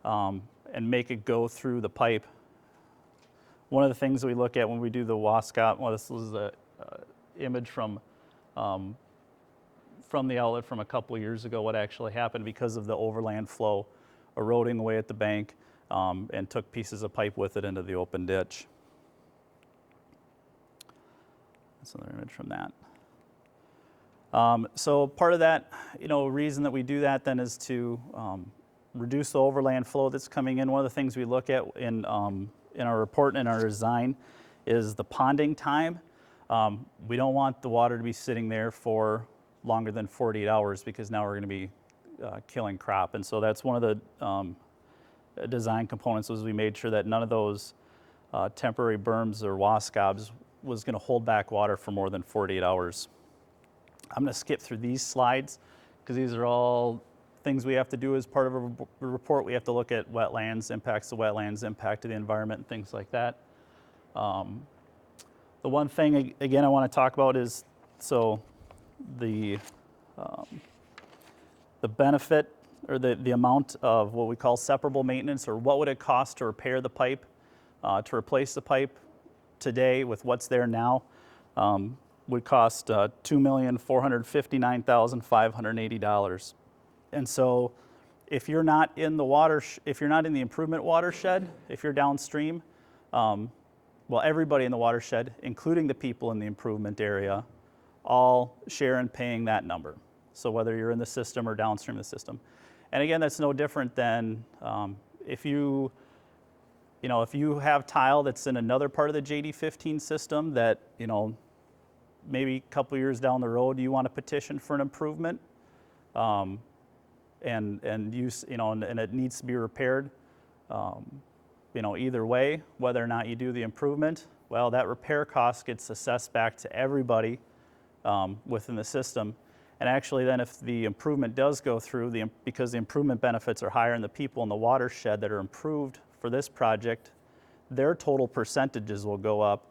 and make it go through the pipe. One of the things we look at when we do the WASCOP, well, this was the image from the outlet from a couple of years ago, what actually happened because of the overland flow eroding away at the bank and took pieces of pipe with it into the open ditch. That's another image from that. So part of that, reason that we do that then is to reduce the overland flow that's coming in. One of the things we look at in our report and in our design is the ponding time. We don't want the water to be sitting there for longer than 48 hours because now we're going to be killing crop. And so that's one of the design components was we made sure that none of those temporary berms or WASCOBs was going to hold back water for more than 48 hours. I'm going to skip through these slides because these are all things we have to do as part of a report. We have to look at wetlands, impacts of wetlands, impact of the environment, and things like that. The one thing, again, I want to talk about is, so the benefit or the amount of what we call separable maintenance, or what would it cost to repair the pipe, to replace the pipe today with what's there now, would cost $2,459,580. And so if you're not in the if you're not in the improvement watershed, if you're downstream, well, everybody in the watershed, including the people in the improvement area, all share in paying that number. So whether you're in the system or downstream of the system. And again, that's no different than if you have tile that's in another part of the JD15 system that, maybe a couple years down the road you want to petition for an improvement, and it needs to be repaired. Either way, whether or not you do the improvement, well, that repair cost gets assessed back to everybody within the system. And actually then if the improvement does go through, because the improvement benefits are higher and the people in the watershed that are improved for this project, their total percentages will go up.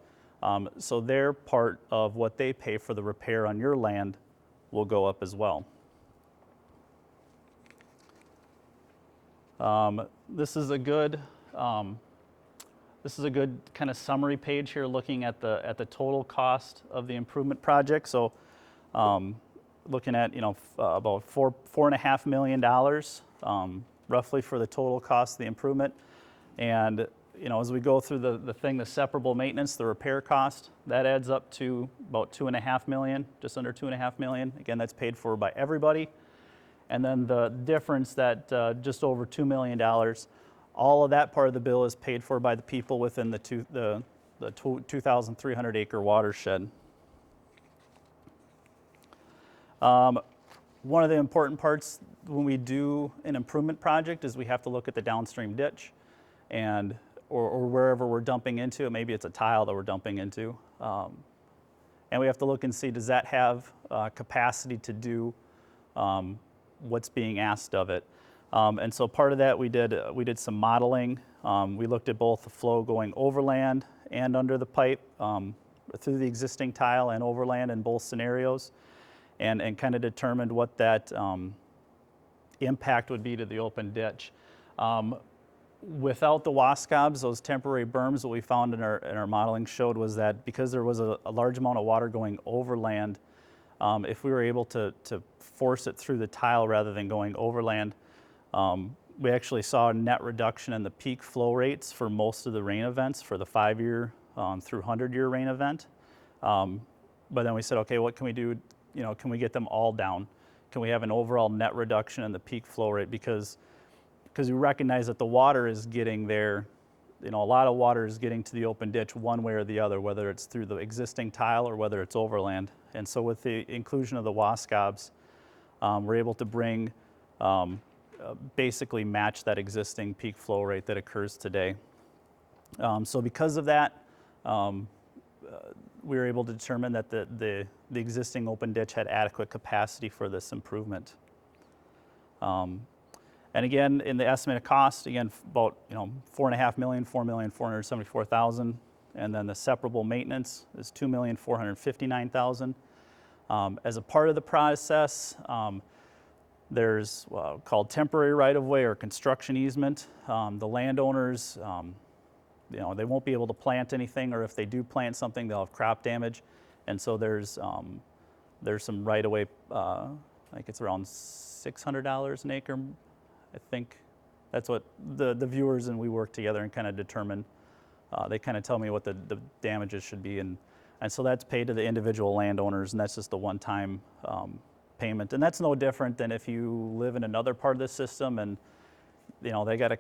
So their part of what they pay for the repair on your land will go up as well. This is a good kind of summary page here, looking at the total cost of the improvement project. So, looking at about $4.5 million roughly for the total cost of the improvement, and as we go through the separable maintenance, the repair cost, that adds up to about $2.5 million, just under $2.5 million. Again, that's paid for by everybody. And then the difference, that just over $2 million, all of that part of the bill is paid for by the people within the 2,300 acre watershed. One of the important parts when we do an improvement project is we have to look at the downstream ditch and or wherever we're dumping into. Maybe it's a tile that we're dumping into. And we have to look and see, does that have capacity to do what's being asked of it? And so part of that we did some modeling. We looked at both the flow going overland and under the pipe, through the existing tile and overland in both scenarios, and kind of determined what that impact would be to the open ditch. Without the WASCOBs, those temporary berms, what we found in our modeling showed was that because there was a large amount of water going overland, if we were able to force it through the tile rather than going overland, we actually saw a net reduction in the peak flow rates for most of the rain events for the 5-year through 100-year rain event. But then we said, okay, what can we do? Can we get them all down? Can we have an overall net reduction in the peak flow rate? Because we recognize that the water is getting there, a lot of water is getting to the open ditch one way or the other, whether it's through the existing tile or whether it's overland. And so with the inclusion of the WASCOBs, we're able to bring, basically match that existing peak flow rate that occurs today. So because of that, we were able to determine that the existing open ditch had adequate capacity for this improvement. And again, in the estimated cost, again, about $4.5 million, $4,474,000, and then the separable maintenance is $2,459,000. As a part of the process, There's called temporary right-of-way or construction easement. The landowners, they won't be able to plant anything, or if they do plant something, they'll have crop damage. And so there's some right-of-way, I think it's around $600 an acre, I think. That's what the viewers and we work together and kind of determine. They kind of tell me what the damages should be, and so that's paid to the individual landowners, and that's just a one-time payment. And that's no different than if you live in another part of the system and they got to,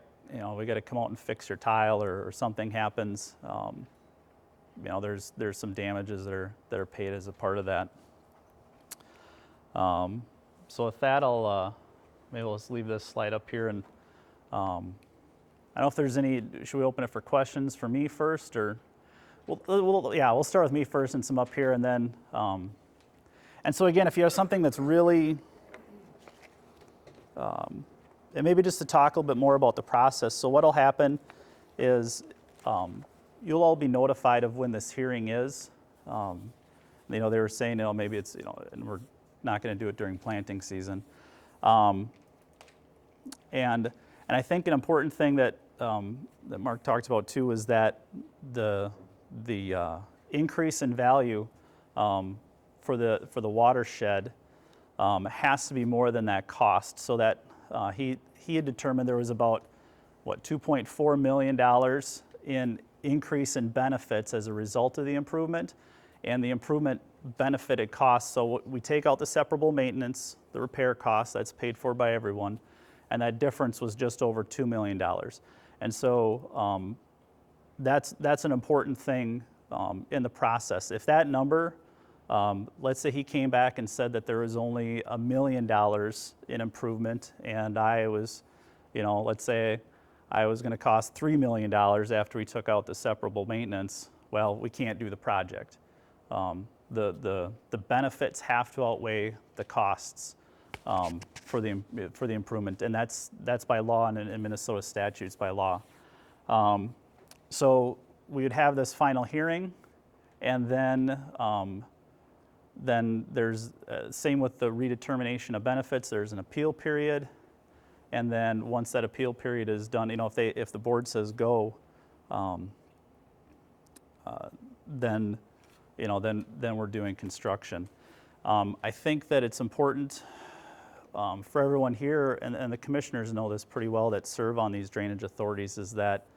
we got to come out and fix your tile, or something happens. There's some damages that are paid as a part of that. So with that, maybe we'll just leave this slide up here, and I don't know if there's any. Should we open it for questions for me first, or? We'll start with me first and some up here, and then. And so again, if you have something that's really, and maybe just to talk a little bit more about the process. So what'll happen is you'll all be notified of when this hearing is. They were saying, maybe it's, and we're not going to do it during planting season. And I think an important thing that Mark talked about too is that the increase in value for the watershed has to be more than that cost. So that he had determined there was about $2.4 million in increase in benefits as a result of the improvement, and the improvement benefited costs. So we take out the separable maintenance, the repair costs, that's paid for by everyone, and that difference was just over $2 million. And so that's an important thing in the process. If that number, let's say he came back and said that there was only $1 million in improvement, and I was, let's say I was going to cost $3 million after we took out the separable maintenance, well, we can't do the project. The benefits have to outweigh the costs for the improvement, and that's by law, and in Minnesota statutes by law. So we would have this final hearing, and then there's same with the redetermination of benefits. There's an appeal period, and then once that appeal period is done, if the board says go, then we're doing construction. I think that it's important for everyone here, and the commissioners know this pretty well that serve on these drainage authorities, is that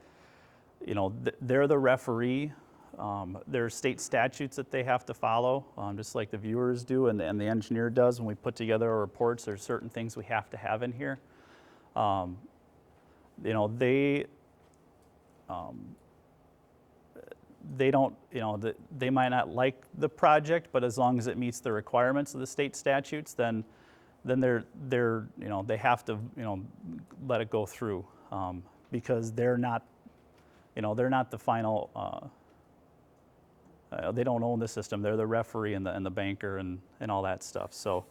they're the referee. There are state statutes that they have to follow, just like the viewers do and the engineer does. When we put together our reports, there's certain things we have to have in here. They don't, they might not like the project, but as long as it meets the requirements of the state statutes, then they have to, let it go through, because they're not the final. They don't own the system. They're the referee and the banker and all that stuff. So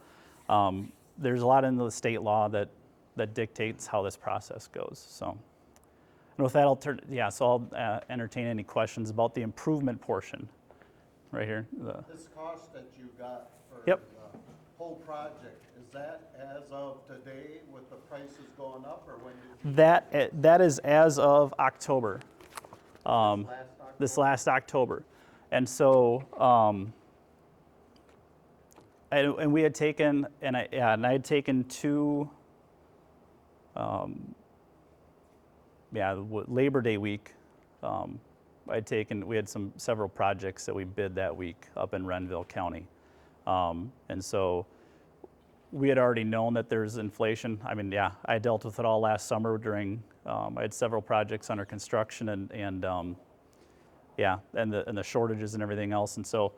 there's a lot in the state law that dictates how this process goes. So, and with that, I'll entertain any questions about the improvement portion right here. This cost that you got for Yep. the whole project, is that as of today with the prices going up, or when did you? That is as of October. Last October? This last October. And so, and we had taken, I had taken two, Labor Day week. We had several projects that we bid that week up in Renville County. And so we had already known that there's inflation. I dealt with it all last summer during, I had several projects under construction and the shortages and everything else. And so,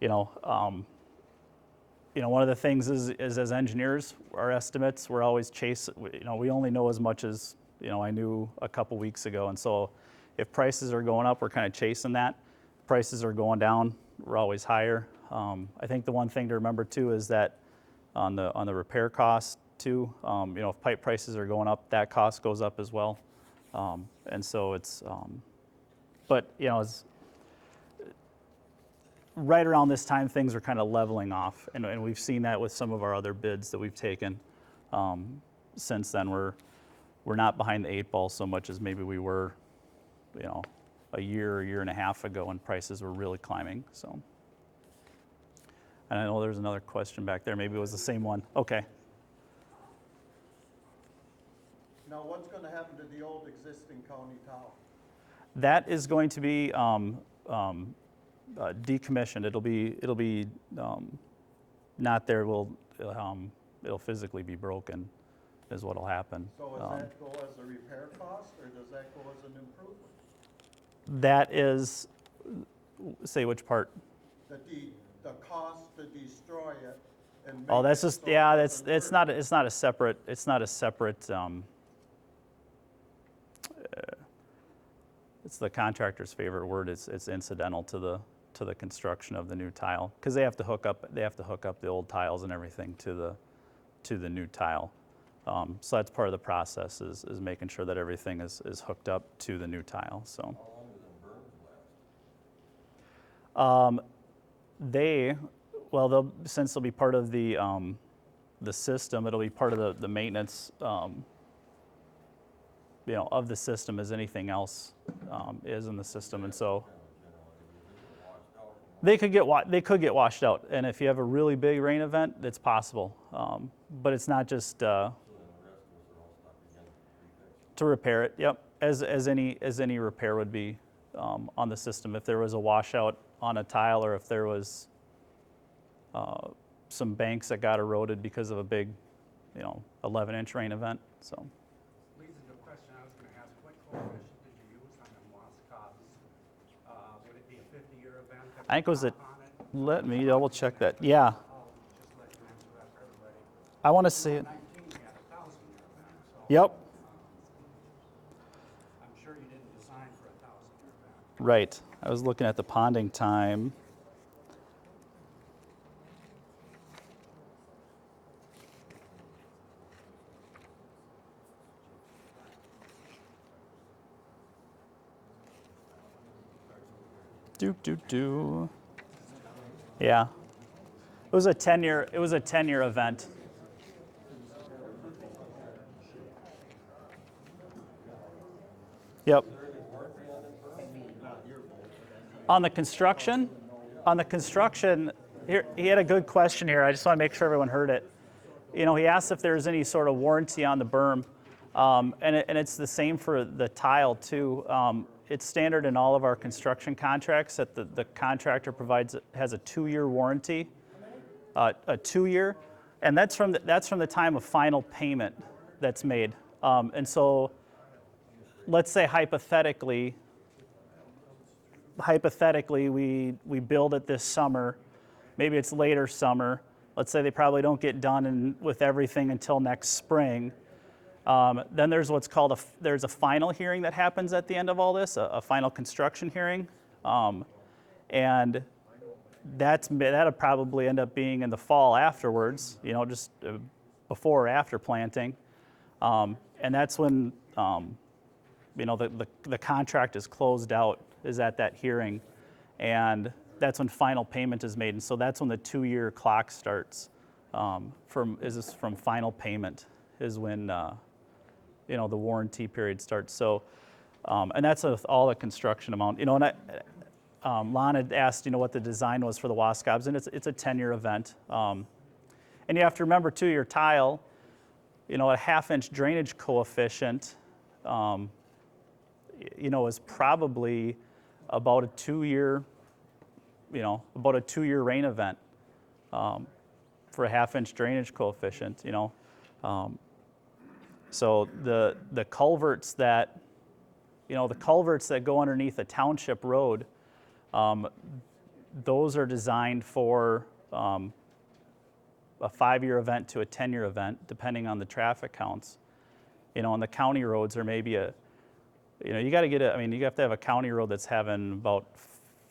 one of the things is as engineers, our estimates, we're always we only know as much as, I knew a couple weeks ago. And so if prices are going up, we're kind of chasing that. Prices are going down, we're always higher. I think the one thing to remember too is that on the repair cost too, if pipe prices are going up, that cost goes up as well. And so it's, but it's right around this time, things are kind of leveling off, and we've seen that with some of our other bids that we've taken. Since then, we're not behind the 8 ball so much as maybe we were, a year and a half ago when prices were really climbing. So, and I know there's another question back there. Maybe it was the same one. Okay. Now, what's going to happen to the old existing county tower? That is going to be decommissioned. It'll be not there. It'll physically be broken, is what'll happen. So does that go as a repair cost, or does that go as an improvement? That is, say which part? The cost to destroy it and make Oh, that's it just so yeah. it It's doesn't work. not a separate. It's not a separate. It's the contractor's favorite word. It's incidental to the construction of the new tile, because they have to hook up the old tiles and everything to the new tile. So that's part of the process is making sure that everything is hooked up to the new tile. So. How long does them burns last? Since they'll be part of the system, it'll be part of the maintenance, of the system as anything else is in the system, and so they could get washed out. And if you have a really big rain event, it's possible, but it's not just So then the rest of us are all stuck again to be fixed. to repair it. Yep, as any repair would be on the system. If there was a washout on a tile, or if there was some banks that got eroded because of a big, 11-inch rain event. So. Leads into a question I was going to ask. What coefficient did you use on the Wascobs? Would it be a 50-year event? I think it was on a. it? Let me double check that. Yeah, Oh, just let you answer that for everybody. I want to see it. 19, we had a 1,000-year event. So Yep. I'm sure you didn't design for a 1,000-year event. Right. I was looking at the ponding time. Do. Yeah. It was a 10-year event. Yep. On the construction, here, he had a good question here. I just want to make sure everyone heard it. He asked if there's any sort of warranty on the berm, and it's the same for the tile too. It's standard in all of our construction contracts that the contractor has a 2-year warranty, a 2-year, and that's from the time of final payment that's made. And so, let's say hypothetically, we build it this summer. Maybe it's later summer. Let's say they probably don't get done with everything until next spring. Then there's what's called there's a final hearing that happens at the end of all this, a final construction hearing, and that'll probably end up being in the fall afterwards, just before or after planting, and that's when the contract is closed out, is at that hearing, and that's when final payment is made, and so that's when the 2-year clock starts. From final payment is when the warranty period starts. So, and that's with all the construction amount. And Lon had asked, what the design was for the Wascobs, and it's a 10-year event. And you have to remember too, your tile, a 1/2-inch drainage coefficient, is probably about a 2-year, rain event for a 1/2-inch drainage coefficient. So the culverts that go underneath a township road, those are designed for a 5-year event to a 10-year event, depending on the traffic counts. And the county roads are maybe you have to have a county road that's having about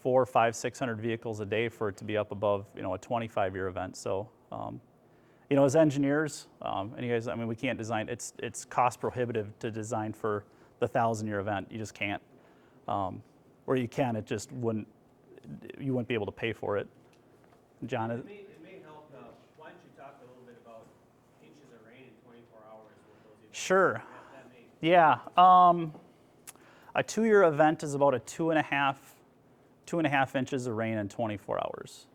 400, 500, 600 vehicles a day for it to be up above, a 25-year event. So, as engineers, and you guys, we can't design, it's cost prohibitive to design for the 1,000-year event. You just can't. Or you can, you wouldn't be able to pay for it. John? It may help, why don't you talk a little bit about inches of rain in Sure. Yeah. A 2-year event is about a 2.5 inches of rain in 24 hours.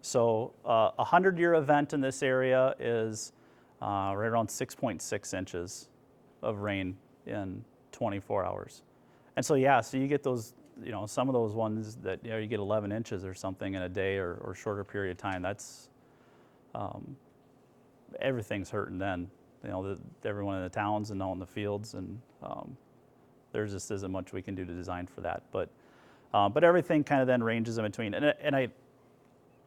So a 100-year event in this area is right around 6.6 inches of rain in 24 hours. And so, yeah, so you get those, some of those ones that, you get 11 inches or something in a day or shorter period of time. That's, everything's hurting then. Everyone in the towns and out in the fields, and there just isn't much we can do to design for that. But everything kind of then ranges in between. And I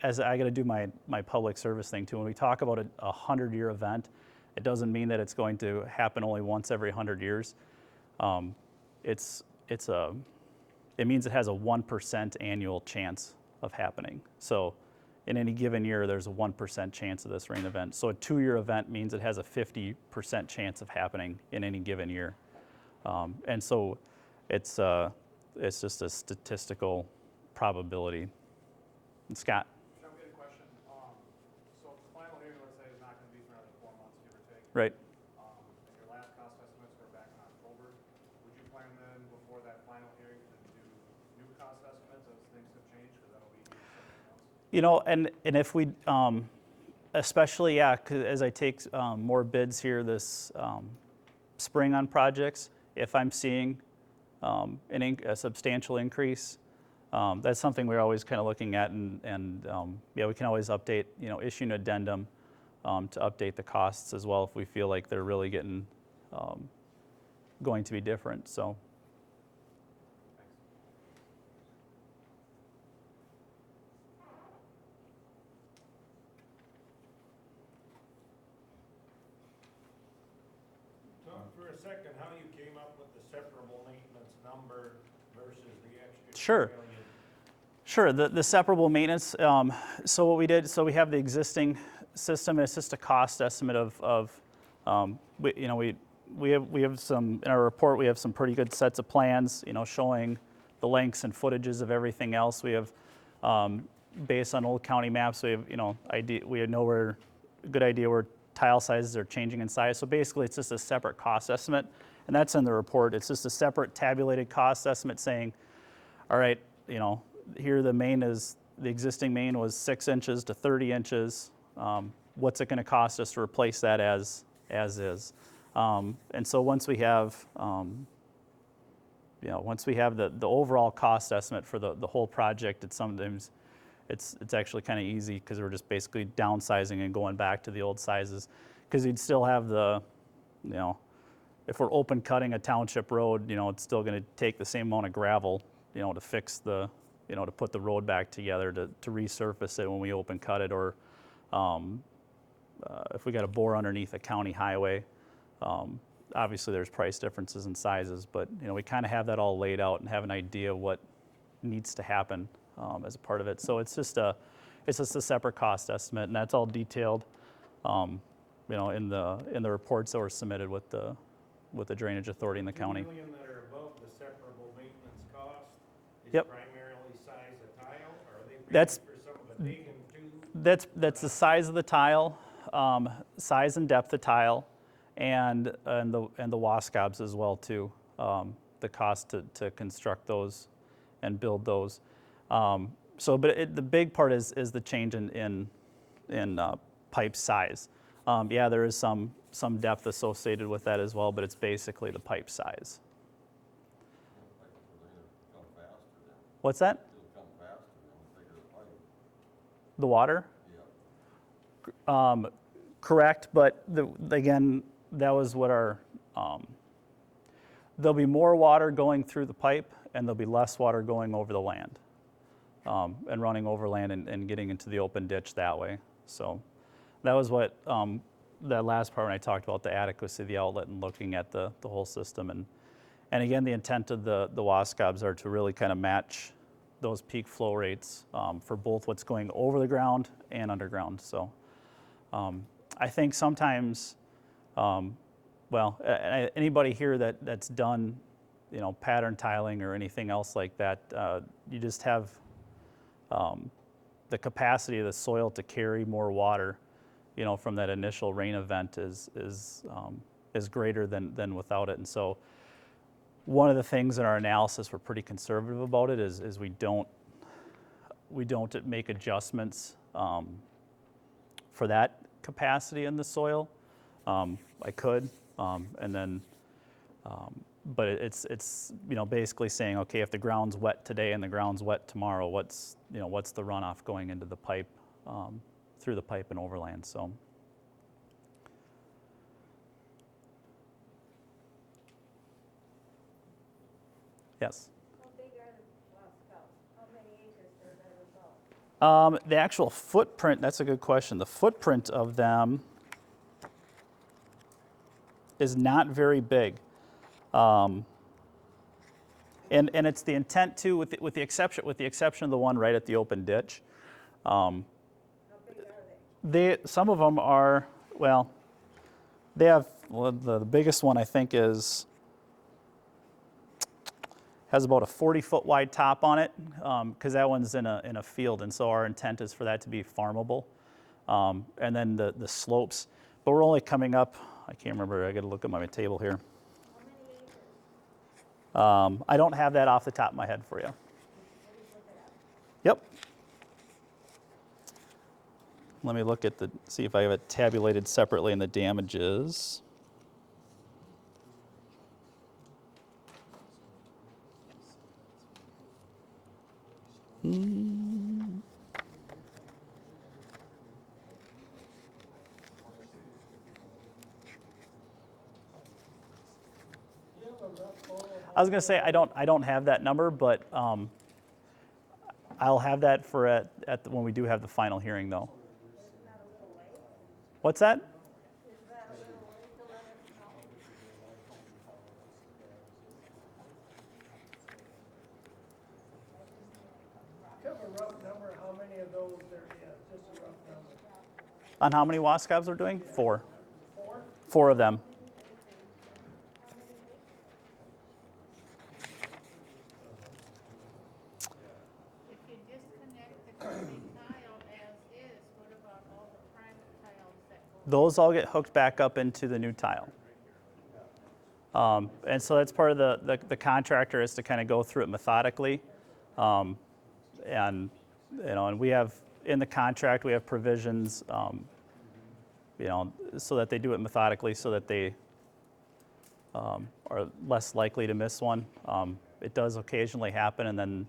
got to do my public service thing too. When we talk about a 100-year event, it doesn't mean that it's going to happen only once every 100 years. It means it has a 1% annual chance of happening. So in any given year, there's a 1% chance of this rain event. So a 2-year event means it has a 50% chance of happening in any given year. And so it's just a statistical probability. And Scott? I've got a question. So the final hearing, let's say, is not going to be for another 4 months, give or take. Right. And your last cost estimates were back in October. Would you plan then, before that final hearing, to do new cost estimates as things have changed? Because that'll be something else. And if we, especially, 'cause as I take more bids here this spring on projects, if I'm seeing a substantial increase, that's something we're always kind of looking at, and we can always update, issue an addendum to update the costs as well if we feel like they're really getting going to be different. So. Talk for a second how you came up with the separable maintenance number versus the extra. Sure. 2 million. Sure, the separable maintenance, so what we did, so we have the existing system, it's just a cost estimate of we have some, in our report, we have some pretty good sets of plans, showing the lengths and footages of everything else. We have, based on old county maps, we have, we know a good idea where tile sizes are changing in size. So basically, it's just a separate cost estimate, and that's in the report. It's just a separate tabulated cost estimate saying, all right, here the existing main was 6 inches to 30 inches. What's it going to cost us to replace that as is? And so once we have, the overall cost estimate for the whole project, it's actually kind of easy because we're just basically downsizing and going back to the old sizes. Because you'd still have if we're open cutting a township road, it's still going to take the same amount of gravel, to fix to put the road back together, to resurface it when we open cut it, or if we got a bore underneath a county highway. Obviously there's price differences in sizes, but we kind of have that all laid out and have an idea of what needs to happen as a part of it. So it's just a separate cost estimate, and that's all detailed in the reports that were submitted with the Drainage Authority in the county. 2 million that are above the separable maintenance cost is Yep. primarily size of tile, or are they paying That's- for some of the digging too? That's the size of the tile, size and depth of tile, and the wascobs as well too. The cost to construct those and build those. But the big part is the change in pipe size. There is some depth associated with that as well, but it's basically the pipe size. Like, it'll come faster then. What's that? It'll come faster than the bigger the pipe. The water? Yeah. Correct, but again, that was what there'll be more water going through the pipe, and there'll be less water going over the land, and running over land and getting into the open ditch that way. So that was what, that last part when I talked about the adequacy of the outlet and looking at the whole system. And again, the intent of the wascobs are to really kind of match those peak flow rates for both what's going over the ground and underground. So I think sometimes, anybody here that's done, pattern tiling or anything else like that, you just have the capacity of the soil to carry more water, from that initial rain event is greater than without it. And so one of the things in our analysis, we're pretty conservative about it, is we don't make adjustments for that capacity in the soil. I could, and then, but it's basically saying, okay, if the ground's wet today and the ground's wet tomorrow, what's the runoff going into the pipe, through the pipe and overland. So. Yes. How big are the wascals? How many acres does that involve? The actual footprint, that's a good question. The footprint of them is not very big. And it's the intent to, with the exception of the one right at the open ditch. How big are they? Some of them are, well, they have, well, the biggest one I think has about a 40-foot wide top on it, because that one's in a field, and so our intent is for that to be farmable. And then the slopes, but we're only coming up, I can't remember, I gotta look at my table here. How many acres? I don't have that off the top of my head for you. What do you look at? Yep. Let me look at see if I have it tabulated separately in the damages. I was going to say I don't have that number, but I'll have that for when we do have the final hearing, though. What's that? Do you have a rough number, how many of those there is, just a rough number? On how many wascabs we're doing? 4. Four? 4 of them. If you disconnect the current tile as is, what about all the private tiles that go? Those all get hooked back up into the new tile. And so that's part of the contractor is to kind of go through it methodically. And we have, in the contract, we have provisions, so that they do it methodically so that they are less likely to miss one. It does occasionally happen, and then,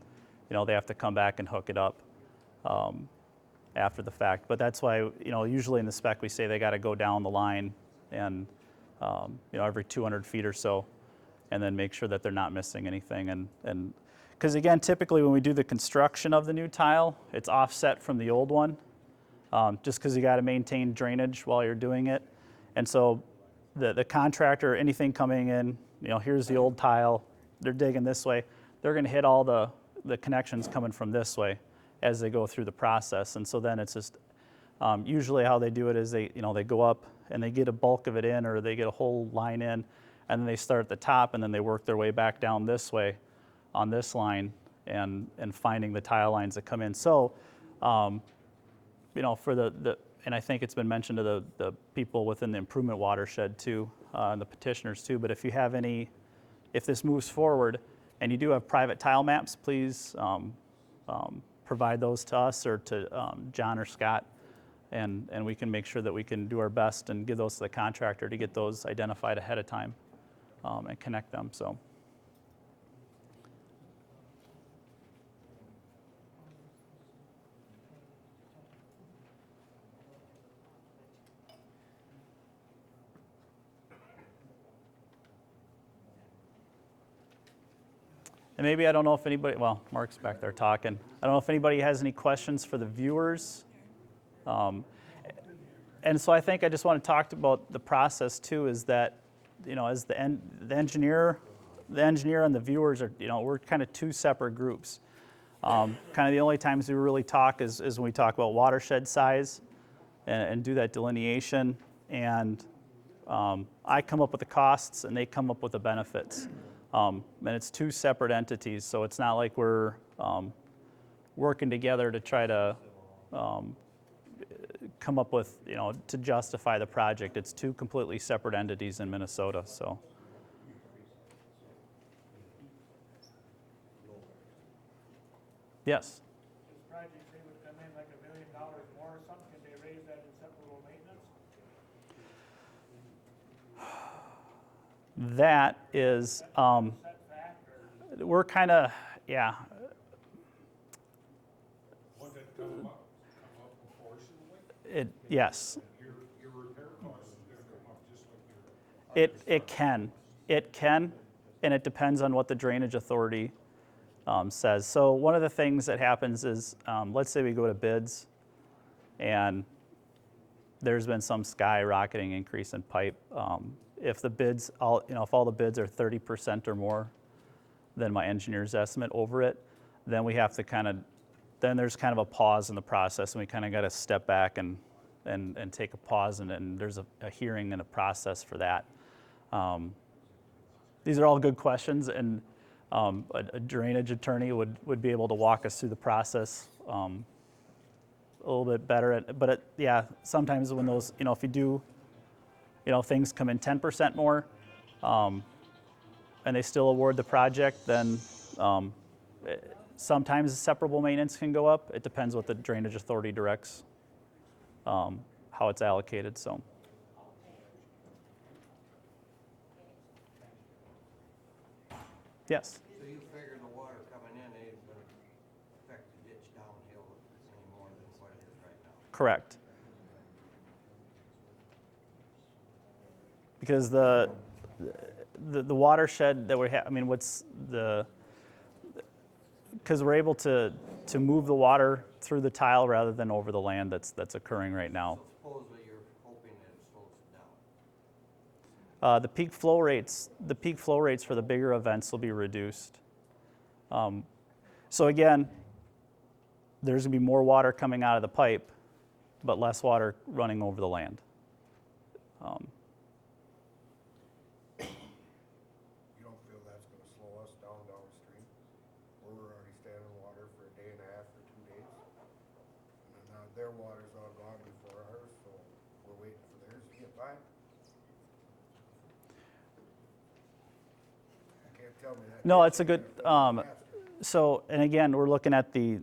they have to come back and hook it up after the fact. But that's why, usually in the spec we say they got to go down the line and, every 200 feet or so, and then make sure that they're not missing anything. And because again, typically when we do the construction of the new tile, it's offset from the old one, just because you got to maintain drainage while you're doing it. And so the contractor, anything coming in, here's the old tile, they're digging this way, they're going to hit all the connections coming from this way as they go through the process. And so then it's just, usually how they do it is they go up and they get a bulk of it in, or they get a whole line in, and then they start at the top and then they work their way back down this way on this line and finding the tile lines that come in. So, for and I think it's been mentioned to the people within the improvement watershed too, and the petitioners too, but if you have if this moves forward and you do have private tile maps, please provide those to us or to John or Scott, and we can make sure that we can do our best and give those to the contractor to get those identified ahead of time and connect them. So. And maybe, I don't know if anybody, well, Mark's back there talking. I don't know if anybody has any questions for the viewers. And so I think I just want to talk about the process too, is that, as the engineer and the viewers are, we're kind of 2 separate groups. Kind of the only times we really talk is when we talk about watershed size and do that delineation. And I come up with the costs and they come up with the benefits. And it's 2 separate entities, so it's not like we're working together to try to come up with, to justify the project. It's two completely separate entities in Minnesota, so. Yes. This project, they would come in like $1 million more or something, can they raise that inseparable maintenance? That is, Setback or? we're kind of, yeah. Would it come up proportionally? Yes, Your repair cost is gonna come up just like your. it can, and it depends on what the drainage authority says. So one of the things that happens is, let's say we go to bids, and there's been some skyrocketing increase in pipe. If the bids, if all the bids are 30% or more than my engineer's estimate over it, then we have to then there's kind of a pause in the process, and we kind of got to step back and take a pause, and there's a hearing and a process for that. These are all good questions, and a drainage attorney would be able to walk us through the process a little bit better. But yeah, sometimes when those, if you do, things come in 10% more, and they still award the project, then sometimes separable maintenance can go up. It depends what the drainage authority directs, how it's allocated, so. Yes? So you figure the water coming in ain't gonna affect the ditch downhill any more than what it is right now? Correct. Because the watershed that we have, because we're able to move the water through the tile rather than over the land that's occurring right now. So supposedly you're hoping that it slows it down? The peak flow rates for the bigger events will be reduced. So again, there's gonna be more water coming out of the pipe, but less water running over the land. You don't feel that's gonna slow us down downstream? Where we're already standing in water for a day and a half or 2 days? And then their water's all gone before ours, so we're waiting for theirs to get by? You can't tell me that. No, it's a good, so, and again, we're looking at the,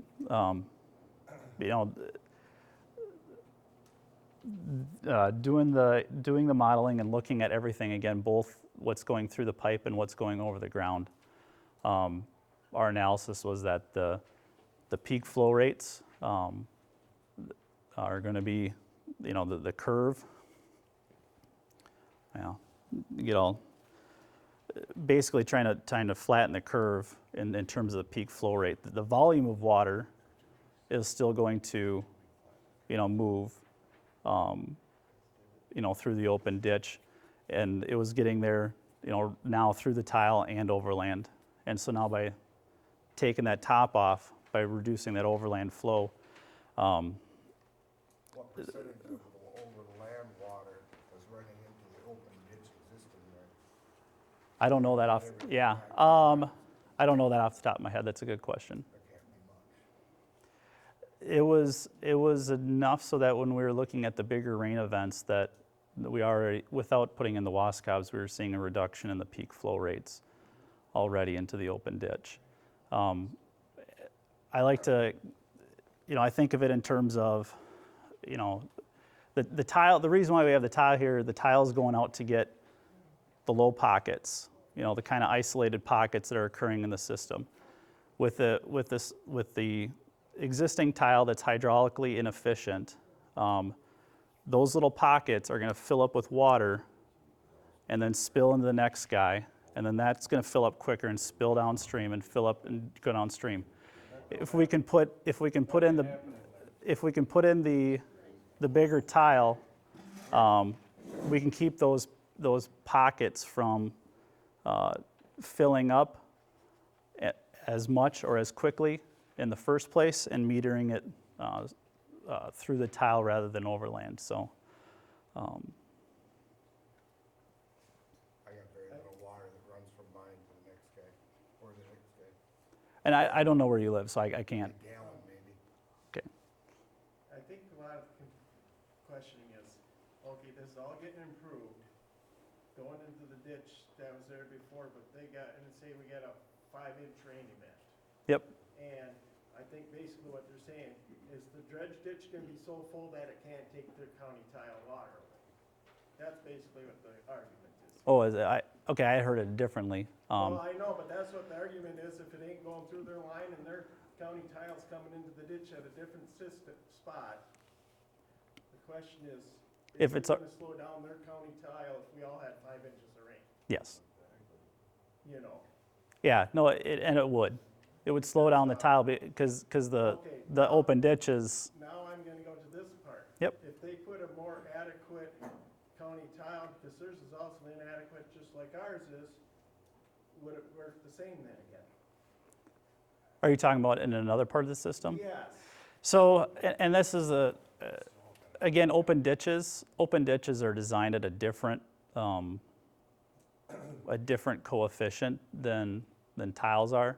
doing the modeling and looking at everything, again, both what's going through the pipe and what's going over the ground. Our analysis was that the peak flow rates are going to be, the curve. Basically trying to flatten the curve in terms of the peak flow rate. The volume of water is still going to, move, through the open ditch, and it was getting there, now through the tile and overland. And so now by taking that top off, by reducing that overland flow. What percentage of the overland water is running into the open ditch existing there? I don't know that off, I don't know that off the top of my head. That's a good question. That can't be much. It was enough so that when we were looking at the bigger rain events that we already, without putting in the wascobs, we were seeing a reduction in the peak flow rates already into the open ditch. I like to, I think of it in terms of, the tile, the reason why we have the tile here, the tile's going out to get the low pockets, the kind of isolated pockets that are occurring in the system. With the existing tile that's hydraulically inefficient, those little pockets are going to fill up with water and then spill into the next guy, and then that's going to fill up quicker and spill downstream and fill up and go downstream. If we can put in the bigger tile, we can keep those pockets from filling up as much or as quickly in the first place and metering it through the tile rather than overland. So, I got very little water that runs from mine to the next guy, or the next guy. and I don't know where you live, so I can't. A gallon maybe. Okay. I think a lot of this is all getting improved, going into the ditch that was there before, but they got, and say we got a 5-inch rain event. Yep. And I think basically what they're saying is the dredge ditch can be so full that it can't take the county tile water away. That's basically what the argument is. Oh, okay, I heard it differently. Well, I know, but that's what the argument is, if it ain't going through their line and their county tile's coming into the ditch at a different spot. The question is, If is it's it gonna slow down their county tile if we all had 5 inches of rain, Yes. you know? Yeah, no, and it would. It would slow down the tile because Okay, the open ditch is, Now I'm gonna go to this part. Yep. If they put a more adequate county tile, because theirs is also inadequate, just like ours is, would it work the same then again? are you talking about in another part of the system? Yes. So, and this is again, open ditches are designed at a different coefficient than tiles are.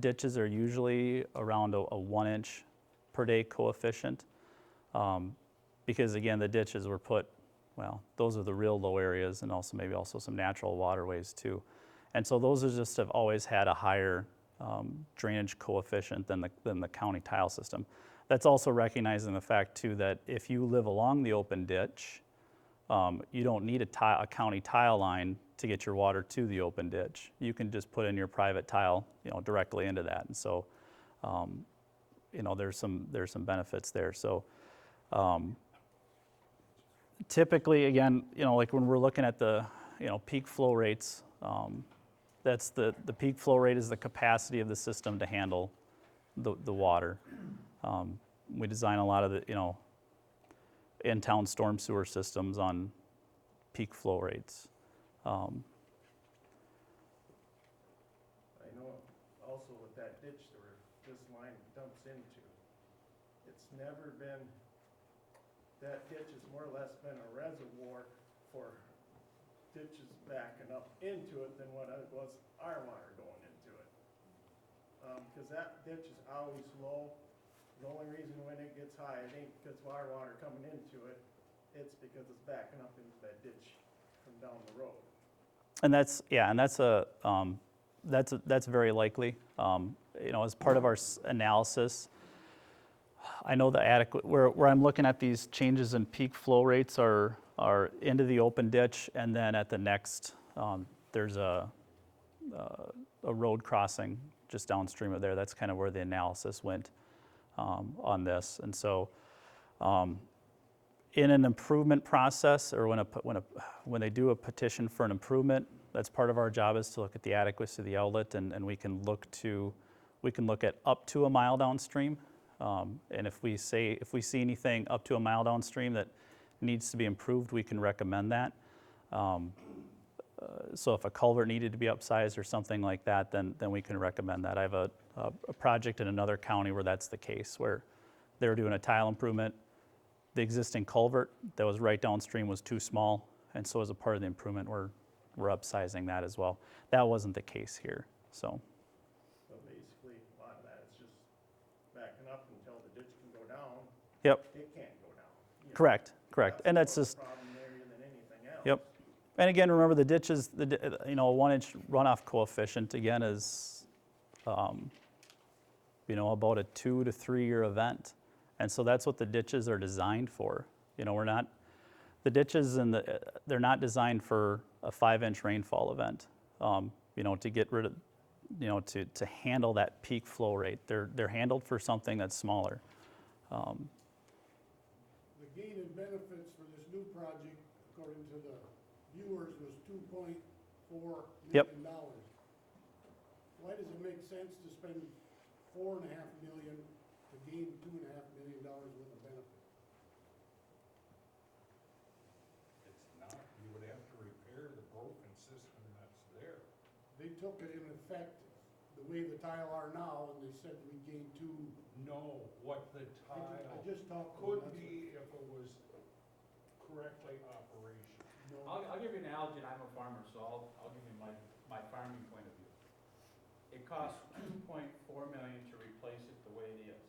Ditches are usually around a 1 inch per day coefficient. Because again, the ditches were put, well, those are the real low areas and also maybe also some natural waterways too. And so those are just have always had a higher drainage coefficient than the county tile system. That's also recognizing the fact too that if you live along the open ditch, you don't need a county tile line to get your water to the open ditch. You can just put in your private tile, directly into that. And so, there's some benefits there. So, typically, again, like when we're looking at the, peak flow rates, that's the peak flow rate is the capacity of the system to handle the water. We design a lot of the, in-town storm sewer systems on peak flow rates. I know also with that ditch where this line dumps into, it's never been, that ditch has more or less been a reservoir for ditches backing up into it than what it was our water going into it. Because that ditch is always low. The only reason when it gets high, it ain't because of our water coming into it, it's because it's backing up into that ditch from down the road. And that's very likely. As part of our analysis, I know the adequate where I'm looking at these changes in peak flow rates are into the open ditch, and then at the next there's a road crossing just downstream of there. That's kind of where the analysis went on this, and so. In an improvement process, or when they do a petition for an improvement, that's part of our job is to look at the adequacy of the outlet, and we can look at up to a mile downstream, and if we see anything up to a mile downstream that needs to be improved, we can recommend that. So if a culvert needed to be upsized or something like that, then we can recommend that. I have a project in another county where that's the case, where they're doing a tile improvement. The existing culvert that was right downstream was too small, and so as a part of the improvement, we're upsizing that as well. That wasn't the case here, so. So basically, a lot of that is just backing up until the ditch can go down. Yep, It can't go down. correct. And that's more just, a problem there than anything else. yep. And again, remember the ditches, a 1 inch runoff coefficient, again, is, about a 2 to 3 year event. And so that's what the ditches are designed for. The ditches they're not designed for a 5 inch rainfall event, to get rid of, to handle that peak flow rate. They're handled for something that's smaller. The gain and benefits for this new project, according to the viewers, was $2.4 Yep. million. Why does it make sense to spend $4.5 million to gain $2.5 million worth of benefit? It's not, you would have to repair the broken system that's there. They took it in effect the way the tile are now, and they said we gained two. No, what the I tile just talked to them, could that's be if it was correctly operational. what- I'll give you an analogy, and I'm a farmer, so I'll give you my farming point of view. It costs $2.4 million to replace it the way it is.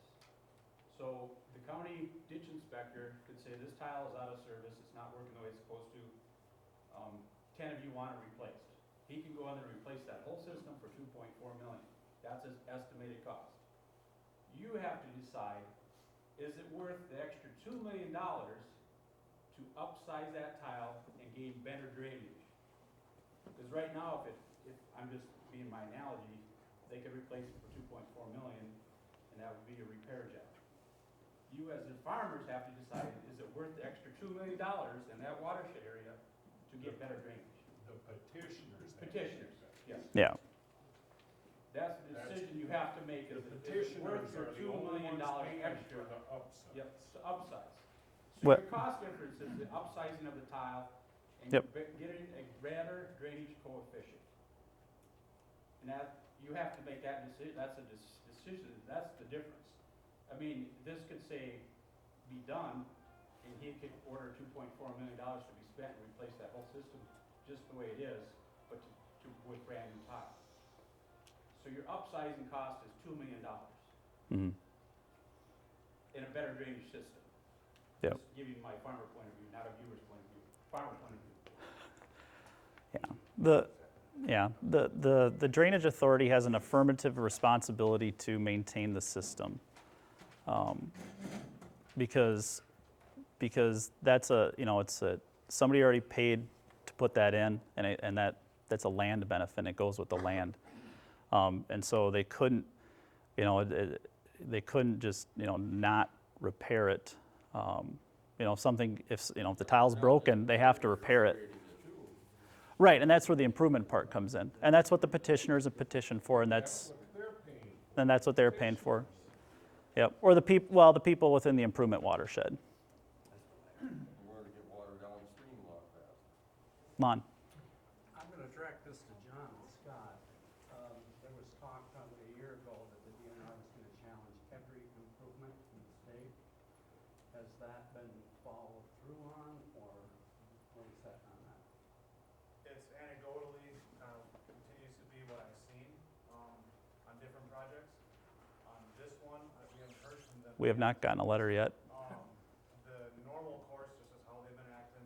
So So the county ditch inspector could say this tile is out of service, it's not working the way it's supposed to. 10 of you want it replaced. He can go in there and replace that whole system for 2.4 million. That's his estimated cost. You have to decide, is it worth the extra $2 million to upsize that tile and gain better drainage? Because right now, if I'm just being my analogy, they could replace it for 2.4 million, and that would be a repair job. You as the farmers have to decide, is it worth the extra $2 million in that watershed area to get better drainage? The petitioners. Petitioners, yes. Yeah. That's the decision you have to make, The is it worth petitioners your are the $2 only million ones paying extra? for the upside. Yep, to upsize. So What- your cost difference is the upsizing of the tile and Yep. getting a better drainage coefficient. And that, you have to make that decision, that's a decision, that's the difference. I mean, this could say, be done, and he could order $2.4 million to be spent and replace that whole system just the way it is, but with brand new tile. So your upsizing cost is $2 million Mhm. in a better drainage system. Yep. Just giving my farmer point of view, not a viewer's point of view, farmer point of view. The Drainage Authority has an affirmative responsibility to maintain the system. Because that's somebody already paid to put that in, and that's a land benefit, and it goes with the land. And so they couldn't, they couldn't just, not repair it. If the tile's broken, they have to repair it. Right, and that's where the improvement part comes in. And that's what the petitioners have petitioned for, and that's what they're paying for. Yep, or the people within the improvement watershed. Where to get water downstream a lot faster. Lon? I'm gonna direct this to John and Scott. There was talk probably a year ago that the DNR was gonna challenge every improvement in the state. Has that been followed through on, or what is that on that? It's anecdotally, continues to be what I've seen, on different projects. On this one, we haven't heard from them. We have not gotten a letter yet. The normal course, just as how they've been acting,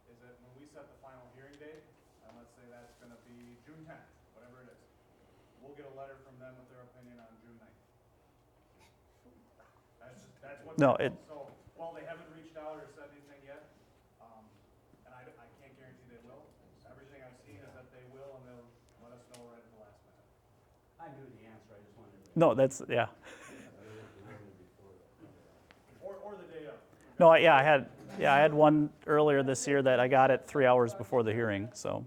is that when we set the final hearing date, and let's say that's gonna be June 10th, whatever it is, we'll get a letter from them with their opinion on June 9th. That's what. No, So, while they haven't reached out or said anything yet, and I can't guarantee they will, everything I've seen is that they will, and they'll let us know right at the last minute. I knew the answer, I just wanted to. No, that's, yeah. Or the day of. No, I had one earlier this year that I got it 3 hours before the hearing, so.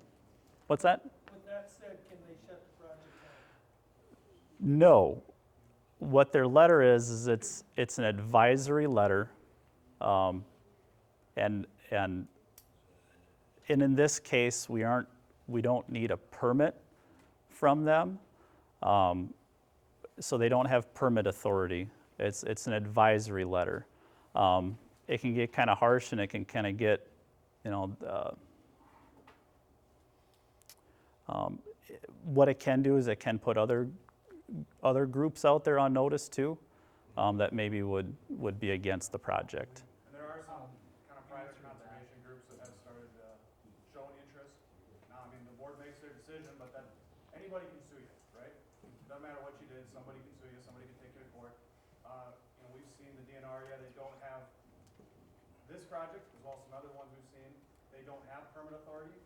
What's that? With that said, can they shut the project down? No. What their letter is it's an advisory letter. And in this case, we don't need a permit from them. So they don't have permit authority. It's an advisory letter. It can get kind of harsh, and it can kind of get, what it can do is it can put other groups out there on notice too, that maybe would be against the project. And there are some kind of private conservation groups that have started showing interest. Now, I mean, the board makes their decision, but then anybody can sue you, right? Doesn't matter what you did, somebody can sue you, somebody can take you to court. We've seen the DNR, they don't have this project, as well as some other ones we've seen, they don't have permit authority.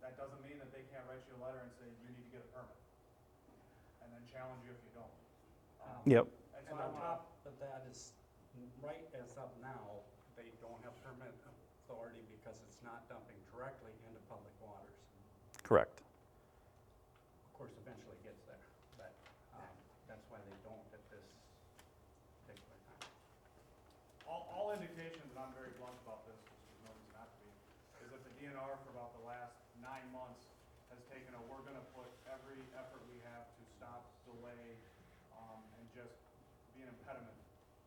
That doesn't mean that they can't write you a letter and say, you need to get a permit, and then challenge you if you don't. Yep. And so And I on wanna, top of that is, right as of now, they don't have permit authority because it's not dumping directly into public waters. Correct. Of course, eventually it gets there, but that's why they don't at this particular time. all indications, and I'm very blunt about this, because there's no reason not to be, is that the DNR for about the last 9 months has taken a, we're gonna put every effort we have to stop, delay, and just be an impediment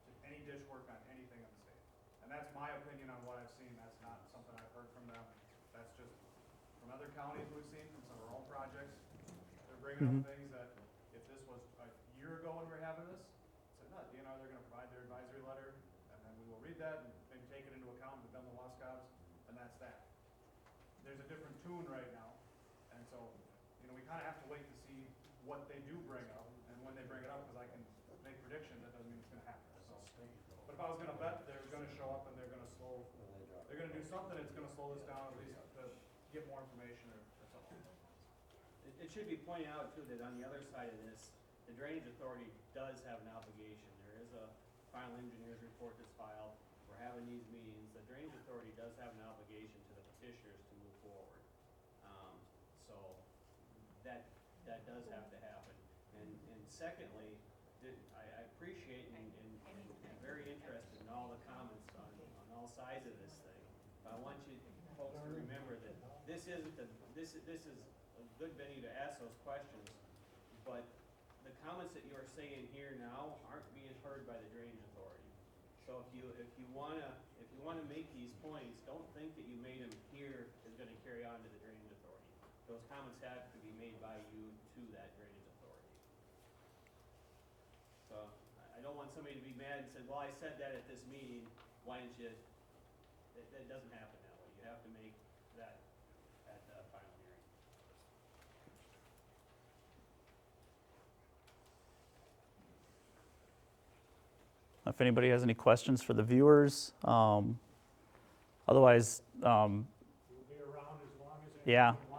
to any dish work on anything in the state. And that's my opinion on what I've seen, that's not something I've heard from them, that's just from other counties we've seen, from some of our own projects. They're bringing up things that, if this was a year ago when we were having this, said, no, DNR, they're gonna provide their that and maybe take it into account, we've done the Wascats, and that's that. There's a different tune right now, and so, you know, we kinda have to wait to see what they do bring up, and when they bring it up, cause I can make predictions, that doesn't mean it's gonna happen, so. But if I was gonna bet, they're gonna show up and they're gonna do something that's gonna slow this down, at least to get more information or something. It should be pointed out too that on the other side of this, the Drainage Authority does have an obligation. There is a final engineer's report that's filed. We're having these meetings. The Drainage Authority does have an obligation to the petitioners to move forward. So that does have to happen. And secondly, I appreciate and am very interested in all the comments on all sides of this thing. But I want you folks to remember that this is a good venue to ask those questions, but the comments that you are saying here now aren't being heard by the Drainage Authority. So if you wanna make these points, don't think that you made them here is gonna carry on to the Drainage Authority. Those comments have to be made by you to that Drainage Authority. So I don't want somebody to be mad and say, well, I said that at this meeting, why didn't you? It doesn't happen that way. You have to make that at the final hearing. If anybody has any questions for the viewers, otherwise, We'll be around as long as. yeah, anyone